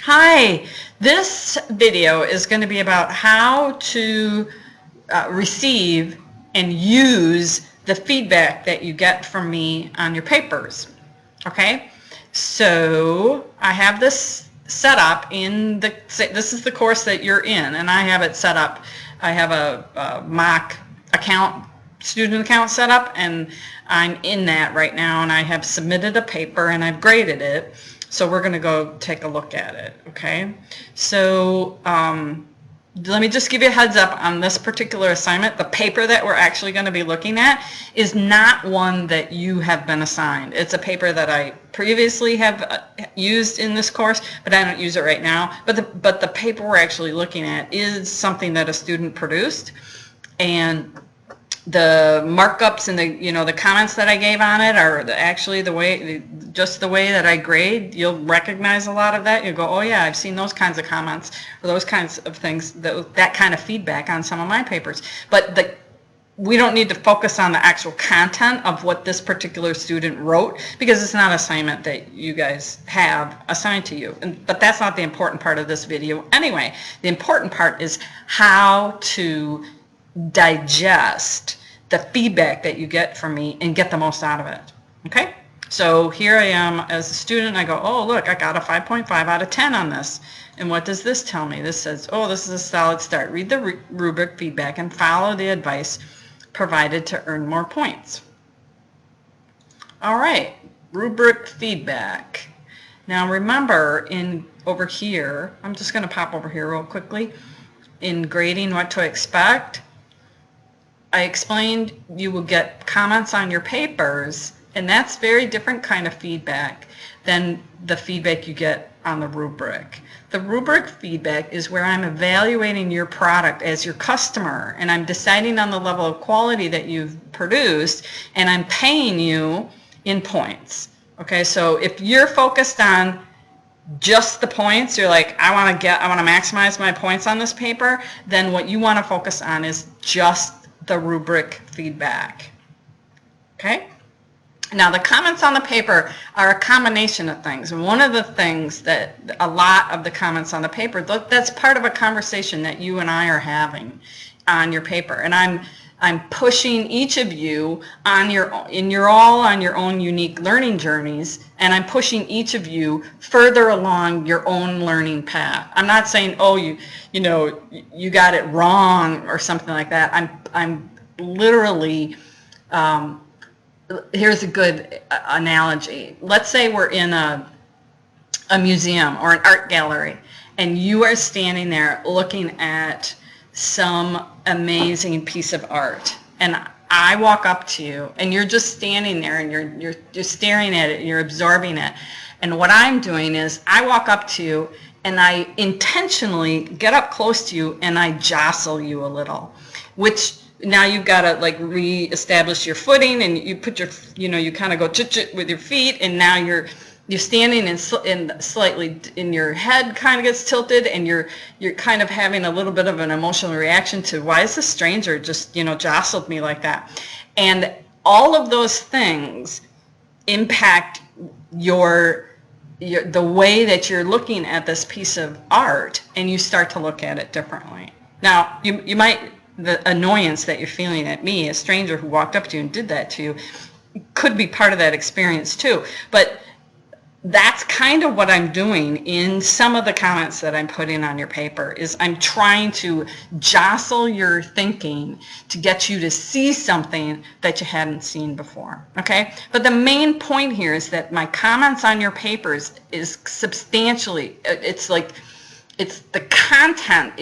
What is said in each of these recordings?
Hi, this video is going to be about how to receive and use the feedback that you get from me on your papers. Okay, so I have this set up in this is the course that you're in, and I have it set up. I have a mock student account set up, and I'm in that right now, and I have submitted a paper and I've graded it. So we're going to go take a look at it, okay? So let me just give you a heads up on this particular assignment. The paper that we're actually going to be looking at is not one that you have been assigned. It's a paper that I previously have used in this course, but I don't use it right now. But the paper we're actually looking at is something that a student produced, and the markups and the comments that I gave on it are actually just the way that I grade. You'll recognize a lot of that. You'll go, oh yeah, I've seen those kinds of comments or those kinds of things, that kind of feedback on some of my papers. But we don't need to focus on the actual content of what this particular student wrote, because it's not an assignment that you guys have assigned to you. But that's not the important part of this video anyway. The important part is how to digest the feedback that you get from me and get the most out of it. Okay, so here I am as a student. I go, oh look, I got a 5.5 out of 10 on this. And what does this tell me? This says, oh, this is a solid start. Read the rubric feedback and follow the advice provided to earn more points. All right, rubric feedback. Now remember, over here, I'm just going to pop over here real quickly. In grading what to expect, I explained you will get comments on your papers, and that's very different kind of feedback than the feedback you get on the rubric. The rubric feedback is where I'm evaluating your product as your customer, and I'm deciding on the level of quality that you've produced, and I'm paying you in points. Okay, so if you're focused on just the points, you're like, I want to maximize my points on this paper, then what you want to focus on is just the rubric feedback. Okay? Now the comments on the paper are a combination of things, and one of the things that a lot of the comments on the paper, that's part of a conversation that you and I are having on your paper, and I'm pushing each of you you're all on your own unique learning journeys, and I'm pushing each of you further along your own learning path. I'm not saying, oh, you got it wrong or something like that. I'm literally, here's a good analogy. Let's say we're in a museum or an art gallery, and you are standing there looking at some amazing piece of art, and I walk up to you, and you're just standing there, and you're staring at it, and you're absorbing it. And what I'm doing is I walk up to you, and I intentionally get up close to you, and I jostle you a little, which now you've got to like re-establish your footing, and you put you kind of go chit-chit with your feet, and now you're standing and slightly in your head kind of gets tilted, and you're kind of having a little bit of an emotional reaction to, why is this stranger just jostled me like that? And all of those things impact the way that you're looking at this piece of art, and you start to look at it differently. Now you might, the annoyance that you're feeling at me, a stranger who walked up to you and did that to you, could be part of that experience too. But that's kind of what I'm doing in some of the comments that I'm putting on your paper, is I'm trying to jostle your thinking to get you to see something that you hadn't seen before. Okay? But the main point here is that my comments on your papers is substantially, it's the content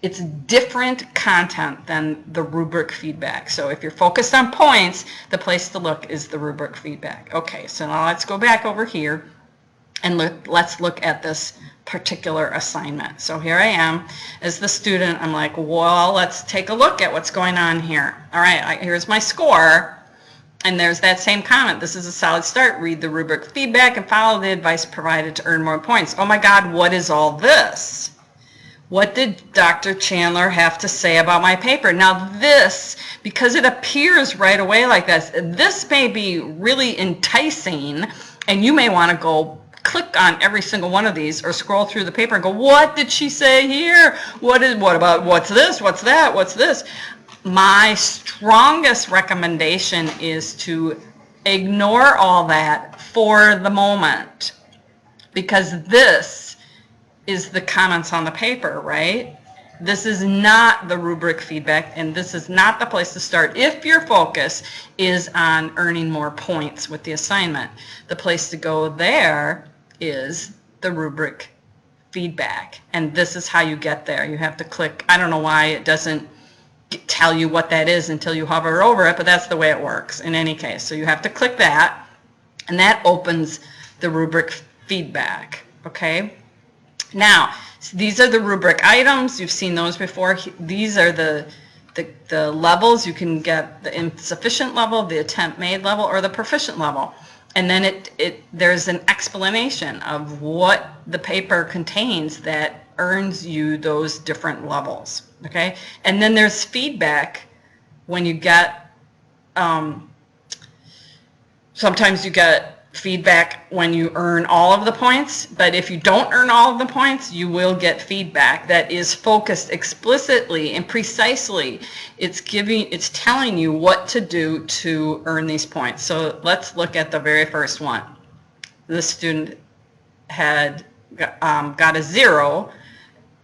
it's different content than the rubric feedback. So if you're focused on points, the place to look is the rubric feedback. Okay, so now let's go back over here and let's look at this particular assignment. So here I am as the student. I'm like, well, let's take a look at what's going on here. All right, here's my score. And there's that same comment. This is a solid start. Read the rubric feedback and follow the advice provided to earn more points. Oh my God, what is all this? What did Dr. Chandler have to say about my paper? Now this, because it appears right away like this may be really enticing, and you may want to go click on every single one of these or scroll through the paper and go, what did she say here? What about, what's this? What's that? What's this? My strongest recommendation is to ignore all that for the moment, because this is the comments on the paper, right? This is not the rubric feedback, and this is not the place to start if your focus is on earning more points with the assignment. The place to go there is the rubric feedback, and this is how you get there. You have to click. I don't know why it doesn't tell you what that is until you hover over it, but that's the way it works in any case. So you have to click that, and that opens the rubric feedback, okay? Now, these are the rubric items. You've seen those before. These are the levels. You can get the insufficient level, the attempt made level, or the proficient level. And then there's an explanation of what the paper contains that earns you those different levels, okay? And then there's feedback when you get, sometimes you get feedback when you earn all of the points, but if you don't earn all of the points, you will get feedback that is focused explicitly and precisely. It's telling you what to do to earn these points. So let's look at the very first one. This student had got a 0,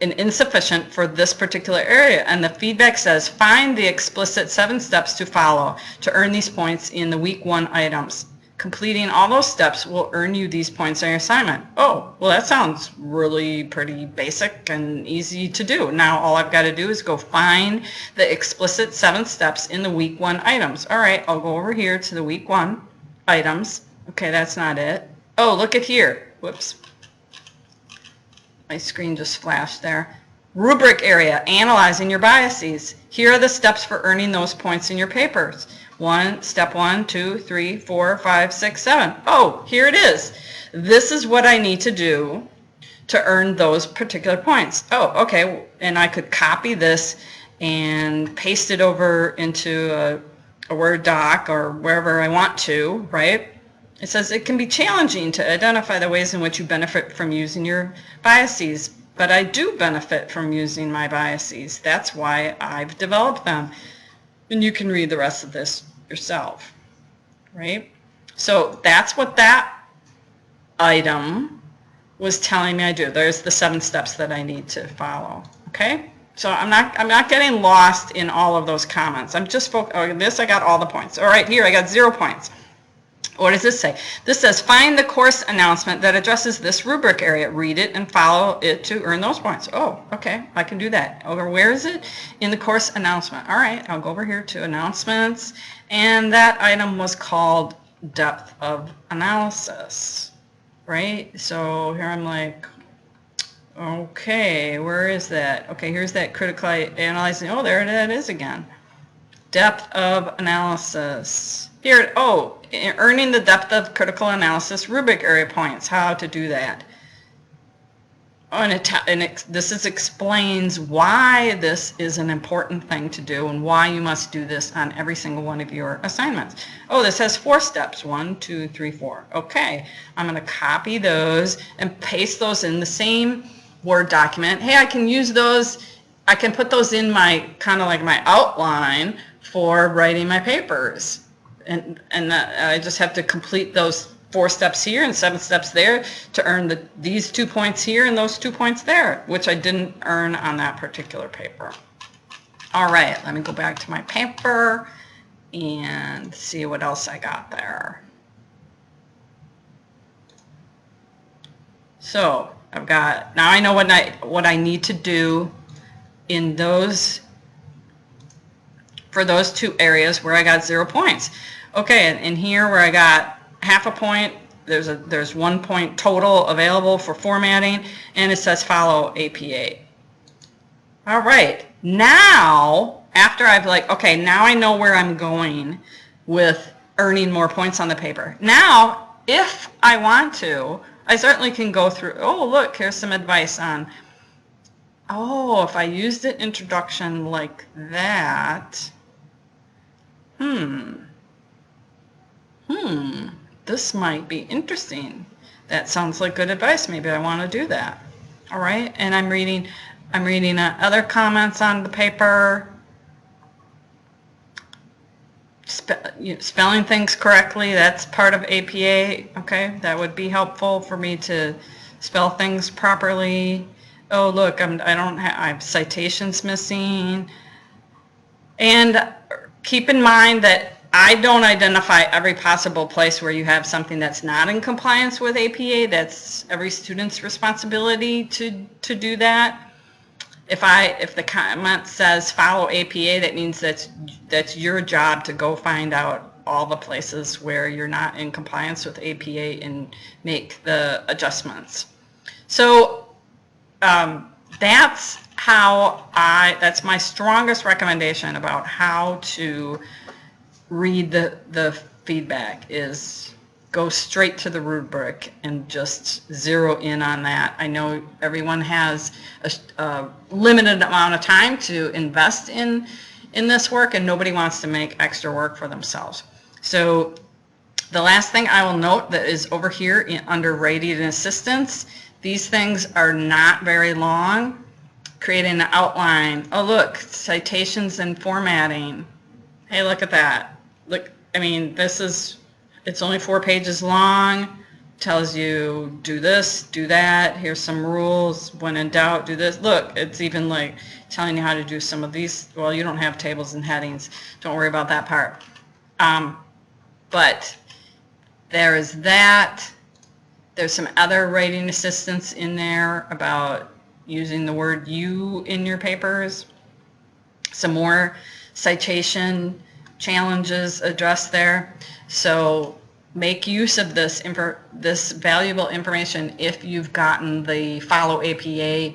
an insufficient for this particular area, and the feedback says find the explicit 7 steps to follow to earn these points in the week 1 items. Completing all those steps will earn you these points on your assignment. Oh, well, that sounds really pretty basic and easy to do. Now all I've got to do is go find the explicit 7 steps in the week 1 items. All right, I'll go over here to the week 1 items. Okay, that's not it. Oh, look at here. Whoops. My screen just flashed there. Rubric area, analyzing your biases. Here are the steps for earning those points in your papers. Step 1, 2, 3, 4, 5, 6, 7. Oh, here it is. This is what I need to do to earn those particular points. Oh, okay, and I could copy this and paste it over into a Word doc or wherever I want to, right? It says it can be challenging to identify the ways in which you benefit from using your biases, but I do benefit from using my biases. That's why I've developed them. And you can read the rest of this yourself, right? So that's what that item was telling me I do. There's the 7 steps that I need to follow, okay? So I'm not getting lost in all of those comments. I'm just this I got all the points. All right, here I got 0 points. What does this say? This says find the course announcement that addresses this rubric area. Read it and follow it to earn those points. Oh, okay, I can do that. Over where is it? In the course announcement. All right, I'll go over here to announcements, and that item was called depth of analysis, right? So here I'm like, okay, where is that? Okay, here's that critically analyzing. Oh, there that is again. Depth of analysis. Here, oh, earning the depth of critical analysis rubric area points. How to do that. Oh, and this explains why this is an important thing to do and why you must do this on every single one of your assignments. Oh, this has 4 steps. 1, 2, 3, 4. Okay, I'm going to copy those and paste those in the same Word document. Hey, I can use those. I can put those in my kind of like my outline for writing my papers. And I just have to complete those 4 steps here and 7 steps there to earn these 2 points here and those 2 points there, which I didn't earn on that particular paper. All right, let me go back to my paper and see what else I got there. So I've got, now I know what I need to do in those, for those 2 areas where I got 0 points. Okay, and here where I got half a point, there's 1 point total available for formatting, and it says follow APA. All right, now after I've like, okay, now I know where I'm going with earning more points on the paper. Now, if I want to, I certainly can go through, oh look, here's some advice on, oh, if I used an introduction like that, this might be interesting. that sounds like good advice. Maybe I want to do that. All right, and I'm reading other comments on the paper. Spelling things correctly, that's part of APA, okay? That would be helpful for me to spell things properly. Oh, look, I have citations missing. And keep in mind that I don't identify every possible place where you have something that's not in compliance with APA. That's every student's responsibility to do that. If the comment says follow APA, that means that's your job to go find out all the places where you're not in compliance with APA and make the adjustments. So that's my strongest recommendation about how to read the feedback is go straight to the rubric and just zero in on that. I know everyone has a limited amount of time to invest in this work, and nobody wants to make extra work for themselves. So the last thing I will note that is over here under rating and assistance, these things are not very long. Creating an outline. Oh, look, citations and formatting. Hey, look at that. Look, I mean, it's only 4 pages long, tells you do this, do that, here's some rules, when in doubt, do this. Look, it's even like telling you how to do some of these. Well, you don't have tables and headings, don't worry about that part. But there is that. There's some other writing assistance in there about using the word you in your papers. Some more citation challenges addressed there. So make use of this valuable information if you've gotten the follow APA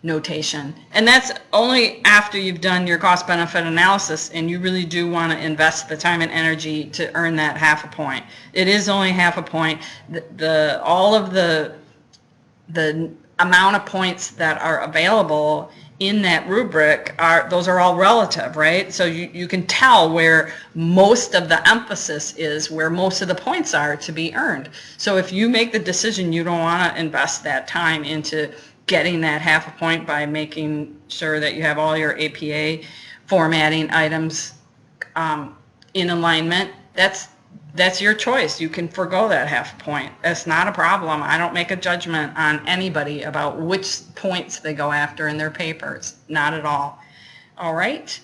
notation. And that's only after you've done your cost benefit analysis and you really do want to invest the time and energy to earn that half a point. It is only half a point. All of the amount of points that are available in that rubric those are all relative, right? So you can tell where most of the emphasis is, where most of the points are to be earned. So if you make the decision you don't want to invest that time into getting that half a point by making sure that you have all your APA formatting items in alignment, that's your choice. You can forego that half a point. That's not a problem. I don't make a judgment on anybody about which points they go after in their papers. Not at all. All right.